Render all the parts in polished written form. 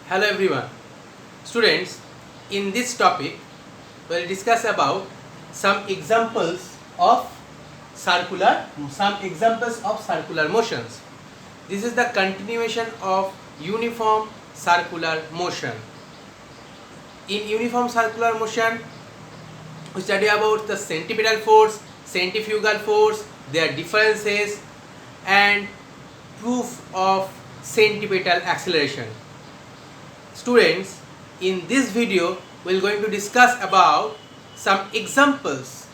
Hello everyone. Students, in this topic we will discuss about some examples of circular motions. This is the continuation of uniform circular motion. In uniform circular motion we study about the centripetal force, centrifugal force, their differences and proof of centripetal acceleration. Students, in this video we are going to discuss about some examples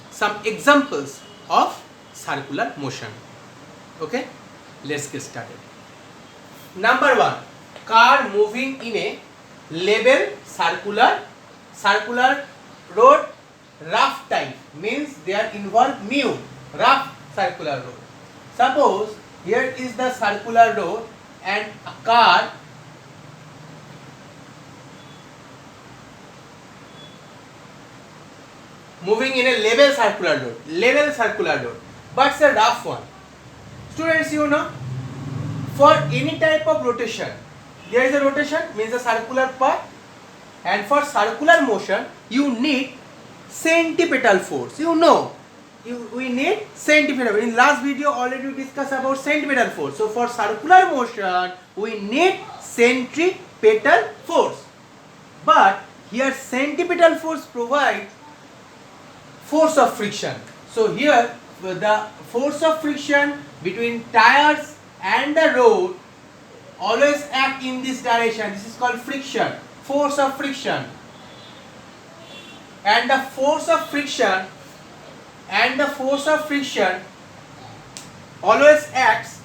of circular motion. Okay, let's get started. Number 1, car moving in a level circular road, rough type, means they are involved mu, rough circular road. Suppose here is the circular road and a car moving in a level circular road, but it's a rough one. Students, you know, for any type of rotation, there is a rotation, means a circular path, and for circular motion you need centripetal force. You know, we need centripetal. In last video already we discussed about centripetal force. So for circular motion we need centripetal force, but here centripetal force provides force of friction. So here the force of friction between tires and the road always act in this direction. This is called friction, force of friction. And the force of friction always acts,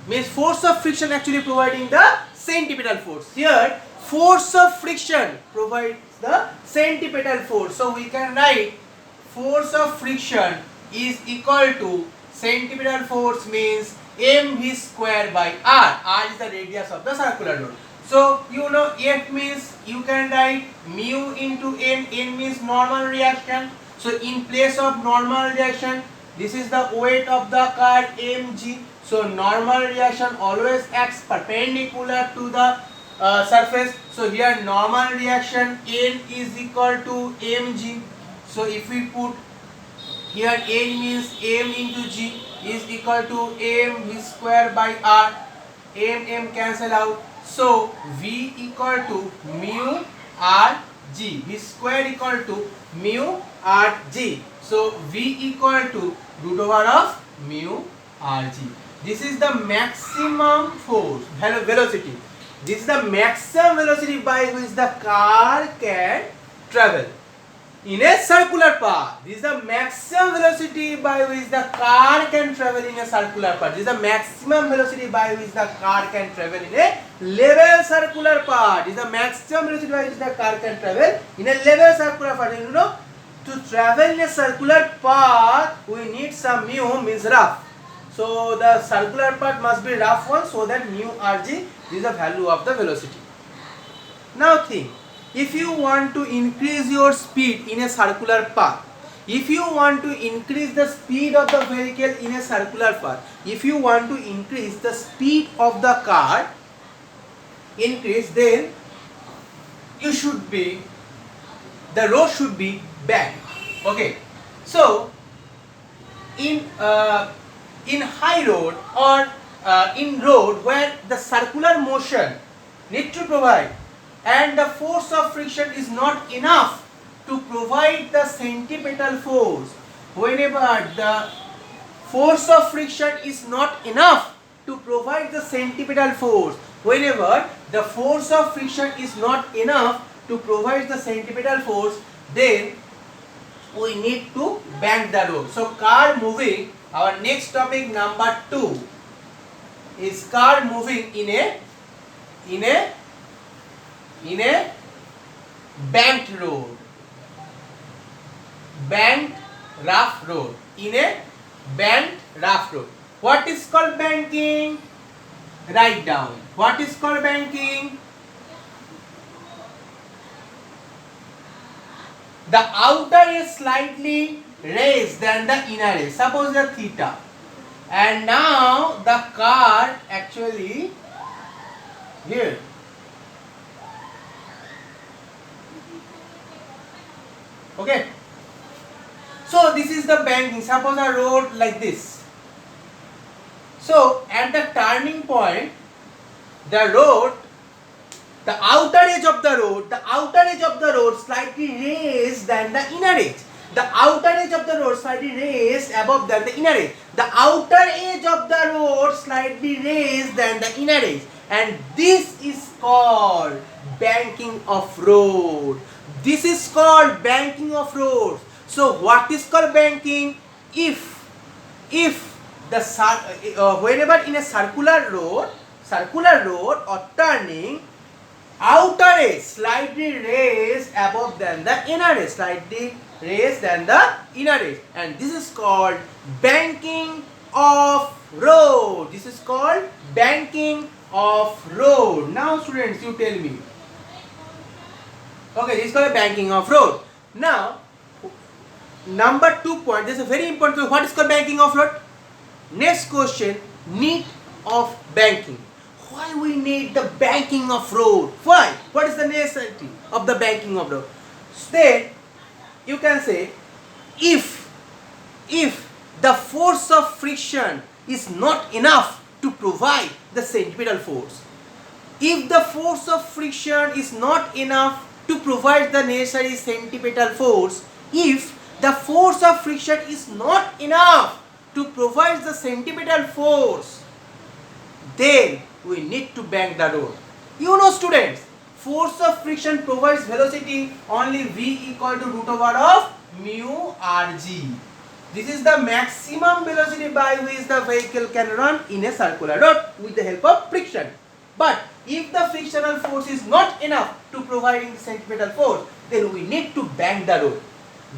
means force of friction actually providing the centripetal force. Here force of friction provides the centripetal force. So we can write force of friction is equal to centripetal force, means mv square by r. R is the radius of the circular road. So you know F means you can write mu into n. N means normal reaction. So in place of normal reaction, this is the weight of the car mg. So normal reaction always acts perpendicular to the surface. So here normal reaction n is equal to mg. So if we put here n means m into g is equal to m v square by r. M cancel out. So v equal to mu r g. V square equal to mu r g. So v equal to root over of mu r g. This is the maximum force velocity. This is the maximum velocity by which the car can travel in a circular path. This is the maximum velocity by which the car can travel in a circular path. This is the maximum velocity by which the car can travel in a level circular path. This is the maximum velocity by which the car can travel in a level circular path. You know, to travel in a circular path, we need some mu, means rough. So the circular path must be rough one, so that mu rg is the value of the velocity. Now think, if you want to increase your speed in a circular path, if you want to increase the speed of the vehicle in a circular path, if you want to increase the speed of the car, then you should be, the road should be banked. Okay, so in high road or in road where the circular motion need to provide and the force of friction is not enough to provide the centripetal force, whenever the force of friction is not enough to provide the centripetal force, whenever the force of friction is not enough to provide the centripetal force, then we need to bank the road. So car moving, our next topic number 2 is car moving in a banked road, banked rough road, in a banked rough road. What is called banking? Write down. What is called banking? The outer is slightly raised than the inner is. Suppose the theta. And now the car actually here So this is the banking. Suppose a road like this. So at the turning point, the road, the outer edge of the road slightly raised than the inner edge. The outer edge of the road slightly raised above than the inner edge. The outer edge of the road slightly raised than the inner edge. And this is called banking of road. This is called banking of roads. So what is called banking? If the whenever in a circular road or turning, outer edge slightly raised above than the inner edge, slightly raised than the inner edge, and this is called banking of road. This is called banking of road. Now students, you tell me. Okay, this is called banking of road. Now number 2 point, this is a very important point. What is called banking of road? Next question, need of banking. Why we need the banking of road? Why? What is the necessity of the banking of road? Then you can say, if the force of friction is not enough to provide the centripetal force, if the force of friction is not enough to provide the necessary centripetal force, if the force of friction is not enough to provide the centripetal force, then we need to bank the road. You know students, force of friction provides velocity only v equal to root over of mu rg. This is the maximum velocity by which the vehicle can run in a circular road with the help of friction. But if the frictional force is not enough to providing the centripetal force, then we need to bank the road.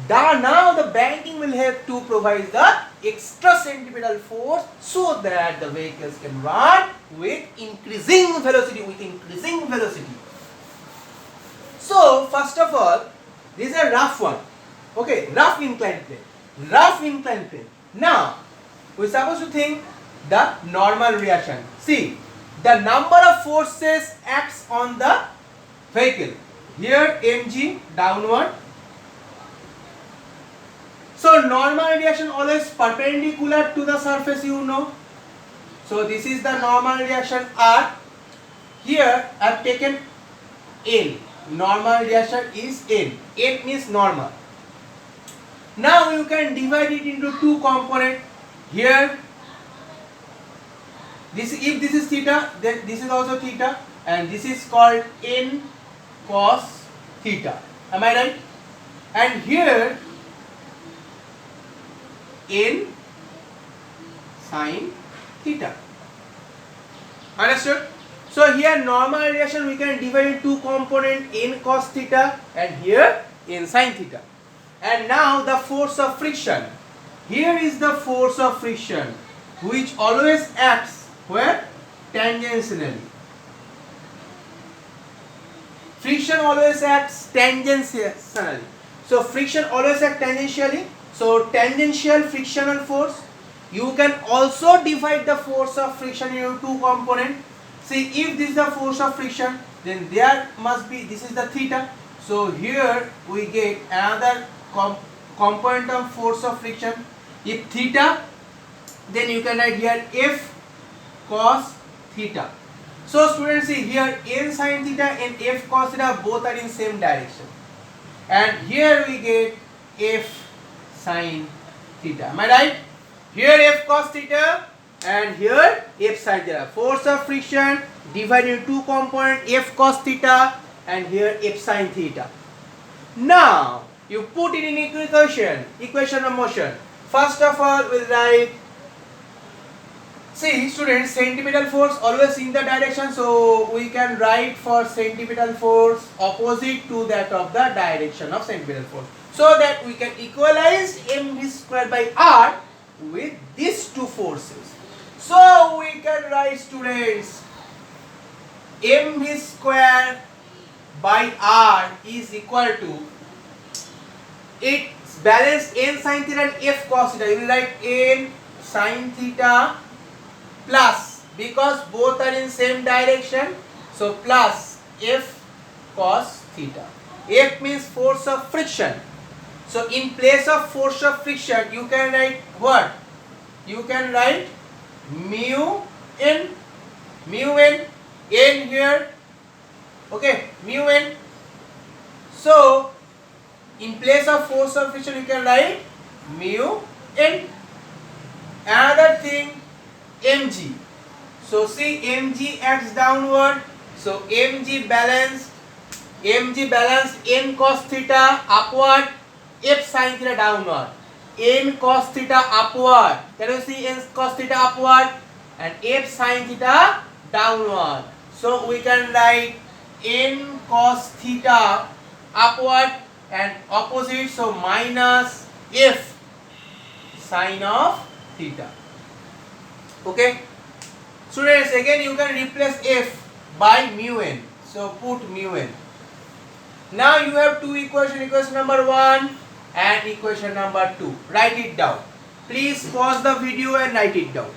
Now the banking will help to provide the extra centripetal force so that the vehicles can run with increasing velocity, So first of all, this is a rough one. Okay, rough inclined plane. Now we are supposed to think the normal reaction. See, the number of forces acts on the vehicle. Here mg downward. So normal reaction always perpendicular to the surface, you know. So this is the normal reaction R. Here I have taken N. Normal reaction is N. N means normal. Now you can divide it into two components. Here, if this is theta, then this is also theta, and this is called N cos theta. Am I right? And here N sin theta. Understood? So here normal reaction we can divide into two components, N cos theta and here N sin theta. And now the force of friction. Here is the force of friction which always acts where? Tangentially. Friction always acts tangentially. So friction always acts tangentially. So tangential frictional force. You can also divide the force of friction into two components. See, if this is the force of friction, then there must be, this is the theta. So here we get another component of force of friction. If theta, then you can write here F cos theta. So students, see here N sin theta and F cos theta both are in same direction. And here we get F sin theta. Am I right? Here F cos theta and here F sin theta. Force of friction divided into two components, F cos theta and here F sin theta. Now you put it in equation of motion. First of all, we'll write, see students, centripetal force always in the direction, so we can write for centripetal force opposite to that of the direction of centripetal force, so that we can equalize mv square by r with these two forces. So we can write, students, mv square by r is equal to, it's balanced n sin theta and f cos theta. You will write n sin theta plus, because both are in same direction, so plus f cos theta. F means force of friction. So in place of force of friction, you can write what? You can write mu n, n here, okay, mu n. So in place of force of friction, you can write mu n. Another thing, mg. So see, mg acts downward. So mg balanced n cos theta upward, f sin theta downward. N cos theta upward. Can you see n cos theta upward and f sin theta downward? So we can write n cos theta upward and opposite, so minus f sin of theta. Okay, students, again you can replace f by mu n. So put mu n. Now you have two equation number 1 and equation number 2. Write it down. Please pause the video and write it down.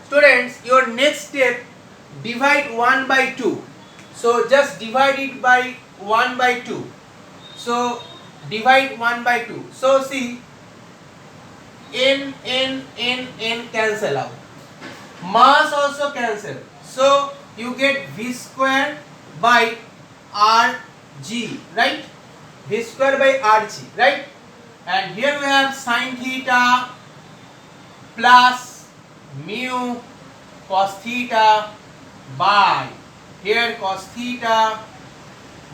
Students, your next step, divide 1 by 2. So just divide it by 1 by 2. So divide 1 by 2. So see, n cancel out. Mass also cancel. So you get v square by rg, right? V square by rg, right? And here we have sin theta plus mu cos theta by here cos theta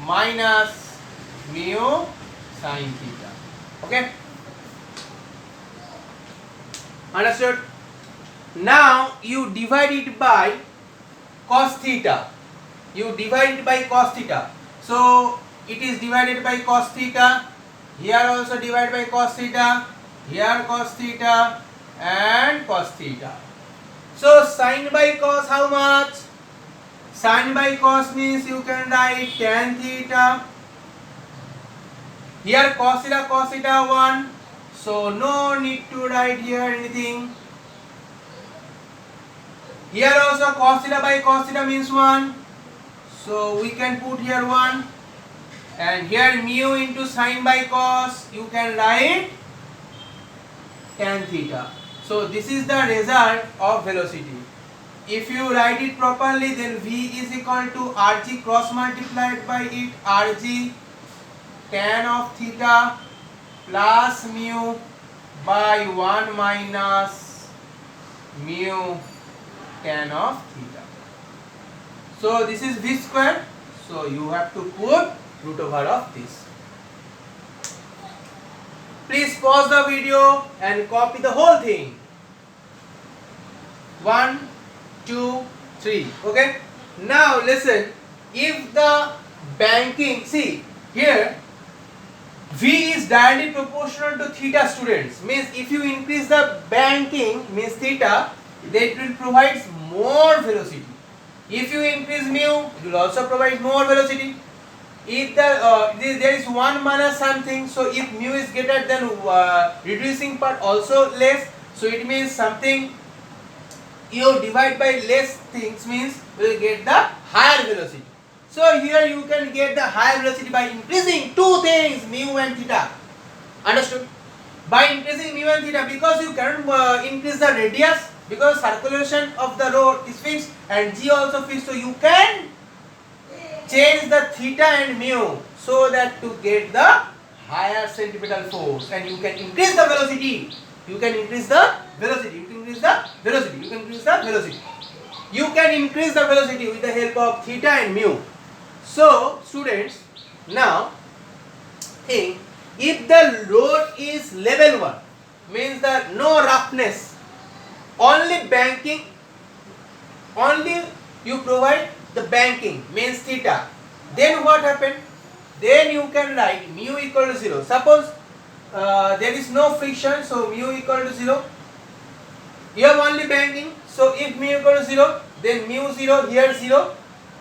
minus mu sin theta. Okay? Understood? Now you divide it by cos theta. You divide it by cos theta. So it is divided by cos theta. Here also divided by cos theta. Here cos theta and cos theta. So sin by cos how much? Sin by cos means you can write tan theta. Here cos theta 1. So no need to write here anything. Here also cos theta by cos theta means 1. So we can put here 1. And here mu into sin by cos, you can write tan theta. So this is the result of velocity. If you write it properly, then V is equal to Rg cross multiplied by it, Rg tan of theta plus mu by 1 minus mu tan of theta. So this is V square. So you have to put root over of this. Please pause the video and copy the whole thing. 1, 2, 3. Okay. Now listen. If the banking, see here, V is directly proportional to theta, students. Means if you increase the banking, means theta, then it will provide more velocity. If you increase mu, it will also provide more velocity. If there is 1 minus something, so if mu is greater than reducing part also less, so it means something you divide by less things means we will get the higher velocity. So here you can get the higher velocity by increasing two things, mu and theta. Understood? By increasing mu and theta, because you cannot increase the radius, because circulation of the road is fixed and g also fixed, so you can change the theta and mu so that to get the higher centripetal force, and you can increase the velocity. You can increase the velocity. You can increase the velocity. You can increase the velocity. You can increase the velocity with the help of theta and mu. So students, now think, if the road is level 1, means that no roughness, only banking, only you provide the banking, means theta, then what happened? Then you can write mu equal to 0. Suppose there is no friction, so mu equal to 0. You have only banking, so if mu equal to 0, then mu 0,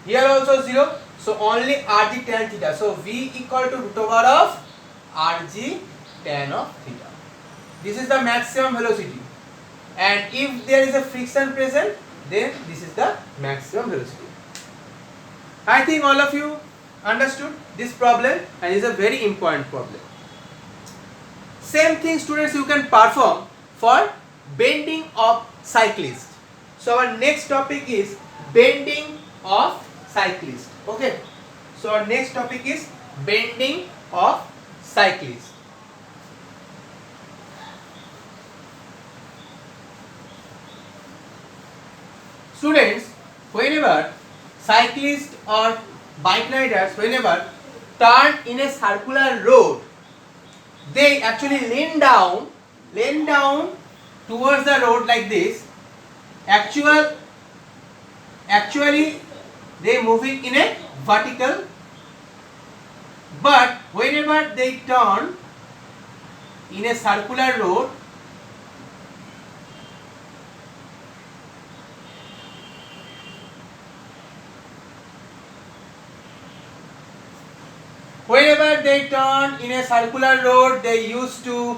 here also 0. So only Rg tan theta. So V equal to root over of Rg tan of theta. This is the maximum velocity. And if there is a friction present, then this is the maximum velocity. I think all of you understood this problem, and it is a very important problem. Same thing students you can perform for bending of cyclist. So our next topic is bending of cyclist. Okay. So our next topic is bending of cyclist. Students, whenever cyclists or bike riders, whenever turn in a circular road, they actually lean down towards the road like this. Actually they moving in a vertical, but whenever they turn in a circular road, they used to,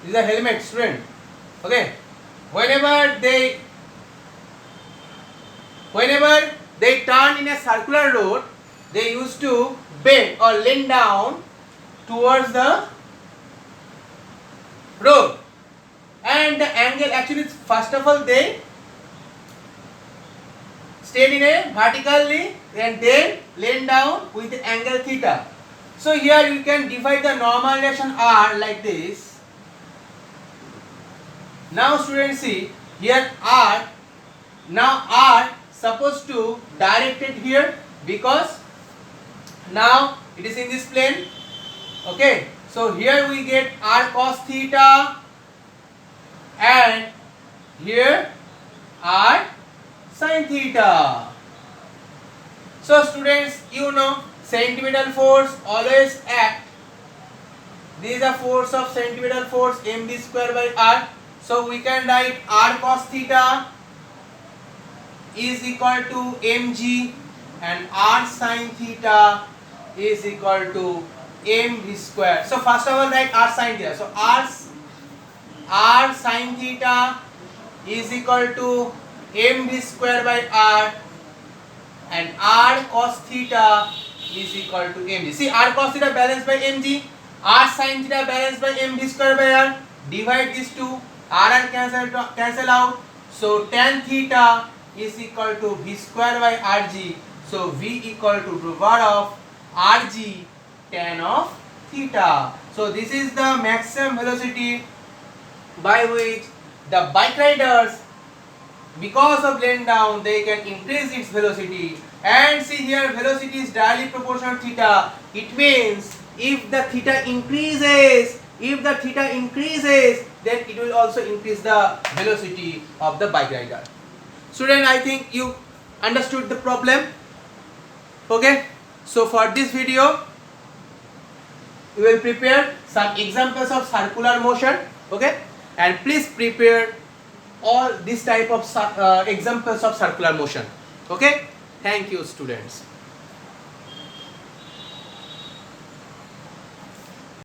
this is a helmet student, okay, whenever they turn in a circular road, they used to bend or lean down towards the road, and the angle, actually first of all they stayed in a vertically and then lean down with the angle theta. So here you can divide the normal relation R like this. Now students see here R, now R supposed to directed here because now it is in this plane. Okay, so here we get R cos theta and here R sin theta. So students, you know centripetal force always act. This is a force of centripetal force mv square by R. So we can write R cos theta is equal to mg and R sin theta is equal to mv square. So first of all write R sin theta. So R sin theta is equal to mv square by R and R cos theta is equal to mg. See, R cos theta balanced by mg, R sin theta balanced by mv square by R. Divide these two, R cancel out. So tan theta is equal to v square by rg. So v equal to root over of rg tan of theta. So this is the maximum velocity by which the bike riders, because of lean down, they can increase its velocity. And see here, velocity is directly proportional to theta. It means if the theta increases, then it will also increase the velocity of the bike rider. Student, I think you understood the problem. Okay, so for this video we will prepare some examples of circular motion. Okay, and please prepare all this type of examples of circular motion. Okay, thank you students.